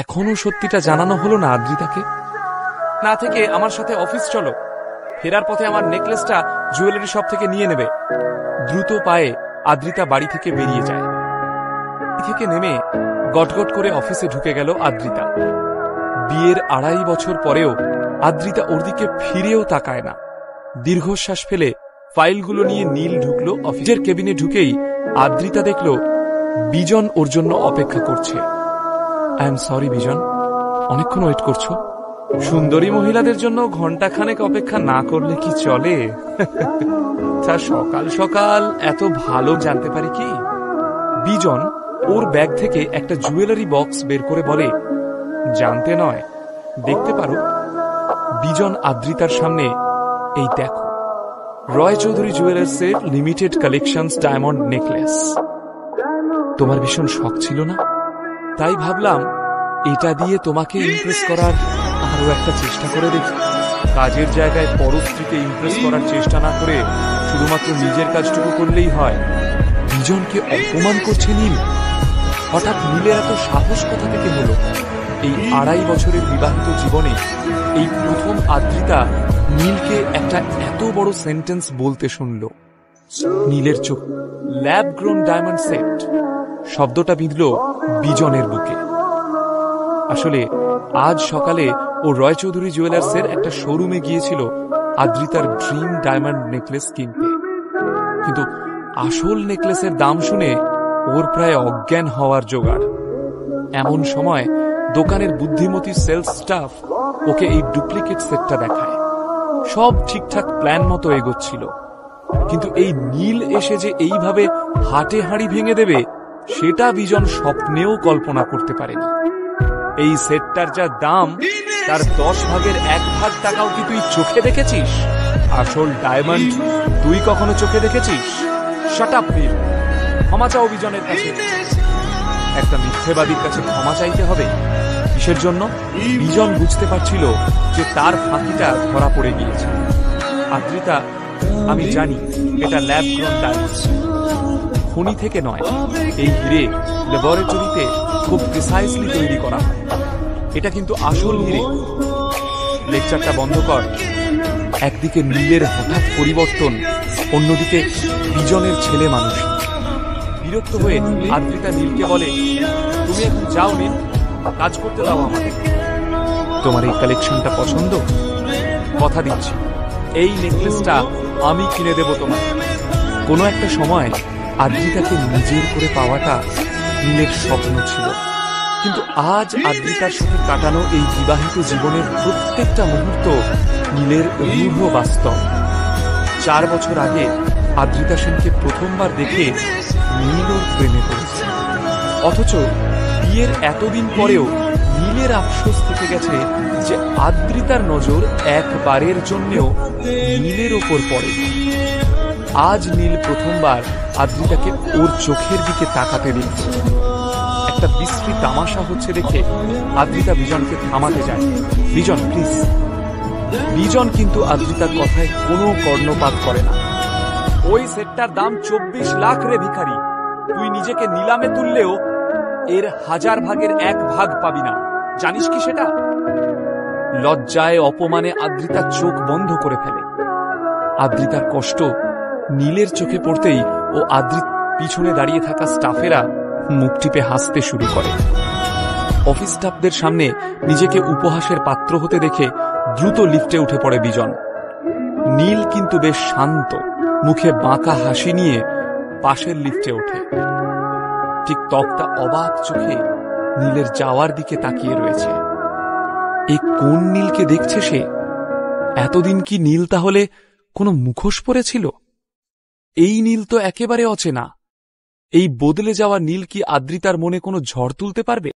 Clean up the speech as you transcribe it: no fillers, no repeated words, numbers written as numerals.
এখনো সত্যিটা জানানো হলো না আদ্রিতাকে। না থেকে আমার সাথে অফিস চলো, ফেরার পথে আমার নেকলেসটা জুয়েলারি শপ থেকে নিয়ে নেবে। দ্রুত পায়ে আদ্রিতা বাড়ি থেকে বেরিয়ে যায়। থেকে নেমে গটগট করে অফিসে ঢুকে গেল আদ্রিতা। বিয়ের 2.5 বছর পরেও আদ্রিতা ওর দিকে ফিরেও তাকায় না। দীর্ঘশ্বাস ফেলে ফাইলগুলো নিয়ে নীল ঢুকলো অফিসের কেবিনে। ঢুকেই আদ্রিতা দেখল বিজন ওর জন্য অপেক্ষা করছে। আই এম সরি বিজন, অনেকক্ষণ ওয়েট করছো। সুন্দরী মহিলাদের জন্য ঘন্টাখানেক অপেক্ষা না করলে কি চলে? তা সকাল সকাল এত ভালো জানতে পারি কি? বিজন ওর ব্যাগ থেকে একটা জুয়েলারি বক্স বের করে বলে, জানতে নয়, দেখতে পারো। বিজন আদ্রিতার সামনে, এই দেখো, রয় চৌধুরী জুয়েলার্সের লিমিটেড কালেকশনস ডায়মন্ড নেকলেস। তোমার ভীষণ শখ ছিল না? তাই ভাবলাম এটা দিয়ে তোমাকে ইমপ্রেস করার আরো একটা চেষ্টা করে দেখি। কাজের জায়গায় পরস্ত্রীকে ইমপ্রেস করার চেষ্টা না করে শুধুমাত্র নিজের কাজটুকু করলেই হয়। বিজনকে অপমান করছে নীল। হঠাৎ নীলের এত সাহস কোথা থেকে হলো? এই 2.5 বছরের বিবাহিত জীবনে এই প্রথম আদ্রিতা নীলকে একটা এত বড় সেন্টেন্স বলতে শুনল। নীলের চোখ। ল্যাব গ্রোন ডায়মন্ড সেট শব্দটা বিঁধল বিজনের বুকে। আসলে আজ সকালে ও রয় চৌধুরী জুয়েলার্সের একটা শোরুমে গিয়েছিল আদ্রিতার ড্রিম ডায়মন্ড নেকলেস কিনতে। কিন্তু আসল নেকলেসের দাম শুনে ওর প্রায় অজ্ঞান হওয়ার জোগাড়। এমন সময় দোকানের বুদ্ধিমতী সেলস স্টাফ ওকে এই ডুপ্লিকেট সেটটা দেখায়। সব ঠিকঠাক প্ল্যান মতো এগোচ্ছিল, কিন্তু এই নীল এসে যে এইভাবে হাটে হাঁড়ি ভেঙে দেবে সেটা বিজন স্বপ্নেও কল্পনা করতে পারেনি। এই সেটটার যা দাম তার 10 ভাগের 1 ভাগ টাকাও কি তুই চোখে দেখেছিস? আসল ডায়মন্ড তুই কখনো চোখে দেখেছিস? শাট আপ নীল, ক্ষমা চাও বিজনের কাছে। একটা মিথ্যেবাদীর কাছে ক্ষমা চাইতে হবে? কিসের জন্য? বিজন বুঝতে পারছিল যে তার ফাঁকিটা ধরা পড়ে গিয়েছে। আদ্রিতা, আমি জানি এটা ল্যাব গ্রোন ডায়মন্ড, খনি থেকে নয়। এই হিরে ল্যাবরেটরিতে খুব প্রিসাইসলি তৈরি করা হয়। এটা কিন্তু আসল হিরে। লেকচারটা বন্ধ কর। একদিকে নীলের হঠাৎ পরিবর্তন, অন্যদিকে বিজনের ছেলে মানুষ। বিরক্ত হয়ে আদ্রিতা নীলকে বলে, তুমি এখন যাও নীল, কাজ করতে দাও আমাকে। তোমার এই কালেকশনটা পছন্দ? কথা দিচ্ছি এই নেকলেসটা আমি কিনে দেব তোমার। কোনো একটা সময় আদ্রিতাকে নিজের করে পাওয়াটা নীলের স্বপ্ন ছিল, কিন্তু আজ আদ্রিতার সাথে কাটানো এই বিবাহিত জীবনের প্রত্যেকটা মুহূর্ত নীলের অমূল্য বাস্তব। 4 বছর আগে আদ্রিতা সেনকে প্রথমবার দেখে নীল ওর প্রেমে পড়েছে। অথচ বিয়ের এতদিন পরেও নীলের আফসোস থেকে গেছে যে আদ্রিতার নজর একবারের জন্যও নীলের ওপর পড়ে। আজ নীল প্রথমবার আদ্রিতাকে ওর চোখের দিকে তাকাতে দেখছে। একটা বিশ্রী তামাশা হচ্ছে দেখে আদ্রিতা বিজনকে থামাতে যায়। বিজন প্লিজ। বিজন কিন্তু আদ্রিতার কথায় কোনো কর্ণপাত করে না। ওই সেটটার দাম 24 লাখ রে ভিখারি। তুই নিজেকে নিলামে তুললেও এর 1000 ভাগের 1 ভাগ পাবি না, জানিস কি সেটা? লজ্জায় অপমানে আদ্রিতা চোখ বন্ধ করে ফেলে। আদ্রিতার কষ্ট নীলের চোখে পড়তেই ও আদ্রিত পিছনে দাঁড়িয়ে থাকা স্টাফেরা মুখ টিপে হাসতে শুরু করে। অফিস স্টাফদের সামনে নিজেকে উপহাসের পাত্র হতে দেখে দ্রুত লিফটে উঠে পড়ে বিজন। নীল কিন্তু বেশ শান্ত, মুখে বাঁকা হাসি নিয়ে পাশের লিফটে ওঠে। ঠিক তক্তা অবাক চোখে নীলের যাওয়ার দিকে তাকিয়ে রয়েছে। এই কোন নীলকে দেখছে সে? এতদিন কি নীল তাহলে কোনো মুখোশ পরেছিল? এই নীল তো একেবারে অচেনা। এই বদলে যাওয়া নীল কি আদ্রিতার মনে কোনো ঝড় তুলতে পারবে?